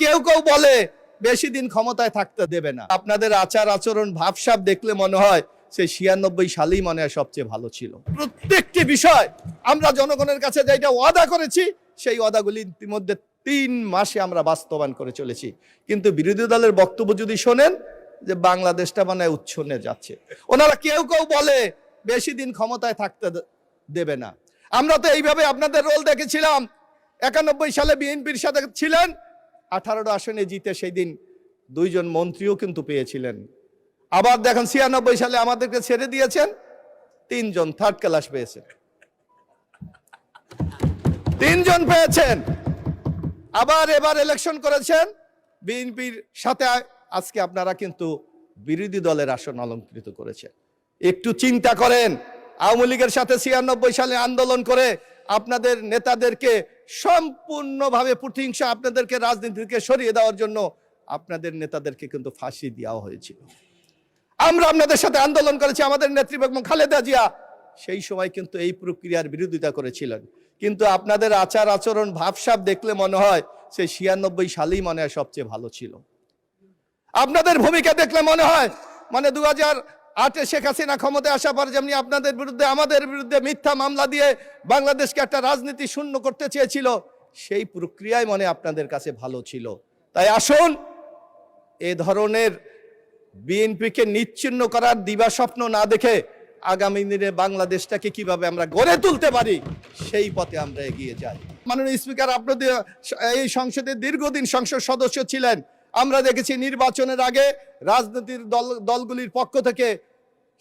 কেউ কেউ বলে বেশি দিন ক্ষমতায় থাকতে দেবে না। আপনাদের আচার আচরণ ভাবসাব দেখলে মনে হয় সে 96 সালেই মনে হয় সবচেয়ে ভালো ছিল। প্রত্যেকটি বিষয় আমরা জনগণের কাছে যেটা ওয়াদা করেছি সেই ওয়াদাগুলি ইতিমধ্যে 3 মাসে আমরা বাস্তবায়ন করে চলেছি। কিন্তু বিরোধী দলের বক্তব্য যদি শোনেন যে বাংলাদেশটা মানে উচ্ছন্নে যাচ্ছে, ওনারা কেউ কেউ বলে বেশি দিন ক্ষমতায় থাকতে দেবে না। আমরা তো এইভাবে আপনাদের রোল দেখেছিলাম। 91 সালে বিএনপির সাথে ছিলেন, 18টা আসনে জিতে সেই দিন 2 জন মন্ত্রীও কিন্তু পেয়েছিলেন। আবার দেখেন 96 সালে আমাদেরকে ছেড়ে দিয়েছেন, 3 জন থার্ড ক্লাস পেয়েছেন, 3 জন পেয়েছেন। আবার এবার ইলেকশন করেছেন বিএনপির সাথে, আজকে আপনারা কিন্তু বিরোধী দলের আসন অলঙ্কৃত করেছেন। একটু চিন্তা করেন, আওয়ামী লীগের সাথে 96 সালে আন্দোলন করে আপনাদের নেতাদেরকে সম্পূর্ণভাবে প্রতিহিংসা, আপনাদেরকে রাজনীতি থেকে সরিয়ে দেওয়ার জন্য আপনাদের নেতাদেরকে কিন্তু ফাঁসি দেওয়া হয়েছিল। আমরা আপনাদের সাথে আন্দোলন করেছি, আমাদের নেত্রী বেগম খালেদা জিয়া সেই সময় কিন্তু এই প্রক্রিয়ার বিরোধিতা করেছিলেন। কিন্তু আপনাদের আচার আচরণ ভাবসাব দেখলে মনে হয় সে 96 সালেই মনে হয় সবচেয়ে ভালো ছিল। আপনাদের ভূমিকা দেখলে মনে হয় মানে 2008-এ শেখ হাসিনা ক্ষমতায় আসার পর যেমনি আপনাদের বিরুদ্ধে আমাদের বিরুদ্ধে মিথ্যা মামলা দিয়ে বাংলাদেশকে একটা রাজনীতি শূন্য করতে চেয়েছিল, সেই প্রক্রিয়ায় মনে আপনাদের কাছে ভালো ছিল। তাই আসুন এ ধরনের বিএনপিকে নিচ্ছিন্ন করার দিবা স্বপ্ন না দেখে আগামী দিনে বাংলাদেশটাকে কিভাবে আমরা গড়ে তুলতে পারি সেই পথে আমরা এগিয়ে যাই। মাননীয় স্পিকার, আপনাদের এই সংসদের দীর্ঘদিন সংসদ সদস্য ছিলেন। আমরা দেখেছি নির্বাচনের আগে রাজনৈতিক দলগুলির পক্ষ থেকে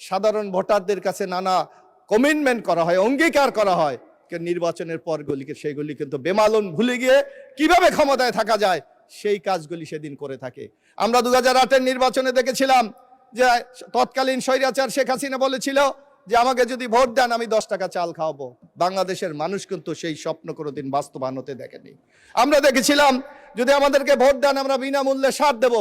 সাধারণ ভোটারদের কাছে নানা কমিটমেন্ট করা হয়, অঙ্গীকার করা হয়। নির্বাচনের পরগুলিকে সেগুলি কিন্তু বেমালুম ভুলে গিয়ে কিভাবে ক্ষমতায় থাকা যায় সেই কাজগুলি সেদিন করে থাকে। আমরা 2008-এর নির্বাচনে দেখেছিলাম যে তৎকালীন স্বৈরাচার শেখ হাসিনা বলেছিল যে আমাকে যদি ভোট দেন আমি 10 টাকা চাল খাওয়াবো। বাংলাদেশের মানুষ কিন্তু সেই স্বপ্ন কোনোদিন বাস্তবায়ন হতে দেখেনি। আমরা দেখেছিলাম যদি আমাদেরকে ভোট দেন আমরা বিনামূল্যে সার দেব,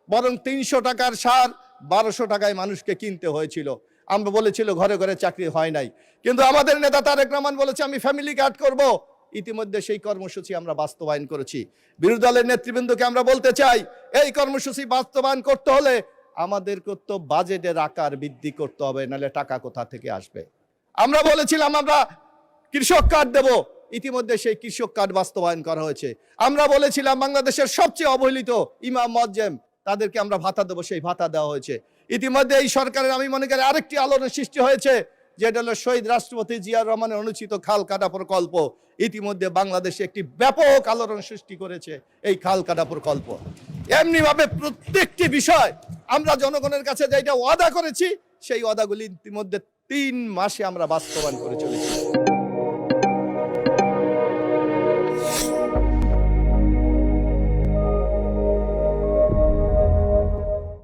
বরং 300 টাকার সার 1200 টাকায় মানুষকে কিনতে হয়েছিল। আমরা বলেছিল ঘরে ঘরে চাকরি হয় নাই, কিন্তু আমাদের নেতা তারেক রহমান বলেছে আমি ফ্যামিলি কার্ড করব। ইতিমধ্যে সেই কর্মসূচি আমরা বাস্তবায়ন করেছি। বিরোধী দলের নেতৃবৃন্দকে আমরা বলতে চাই, এই কর্মসূচি বাস্তবায়ন করতে হলে আমাদেরকে তো বাজেটের আকার বৃদ্ধি করতে হবে, নাহলে টাকা কোথা থেকে আসবে। আমরা বলেছিলাম আমরা কৃষক কার্ড দেব, ইতিমধ্যে সেই কৃষক কার্ড বাস্তবায়ন করা হয়েছে। আমরা বলেছিলাম বাংলাদেশের সবচেয়ে অবহেলিত ইমাম মুয়াজ্জিন তাদেরকে আমরা ভাতা দেবো, সেই ভাতা দেওয়া হয়েছে। ইতিমধ্যে এই সরকারের আমি মনে করি আরেকটি আলোড়নের সৃষ্টি হয়েছে, যেটা হলো শহীদ রাষ্ট্রপতি জিয়া রহমানের অনুচিত খাল কাটা প্রকল্প। ইতিমধ্যে বাংলাদেশে একটি ব্যাপক আলোড়ন সৃষ্টি করেছে এই খাল কাটা প্রকল্প। এমনি ভাবে প্রত্যেকটি বিষয় আমরা জনগণের কাছে যেটা ওয়াদা করেছি সেই ওয়াদাগুলি ইতিমধ্যে 3 মাসে আমরা বাস্তবায়ন করে চলেছি।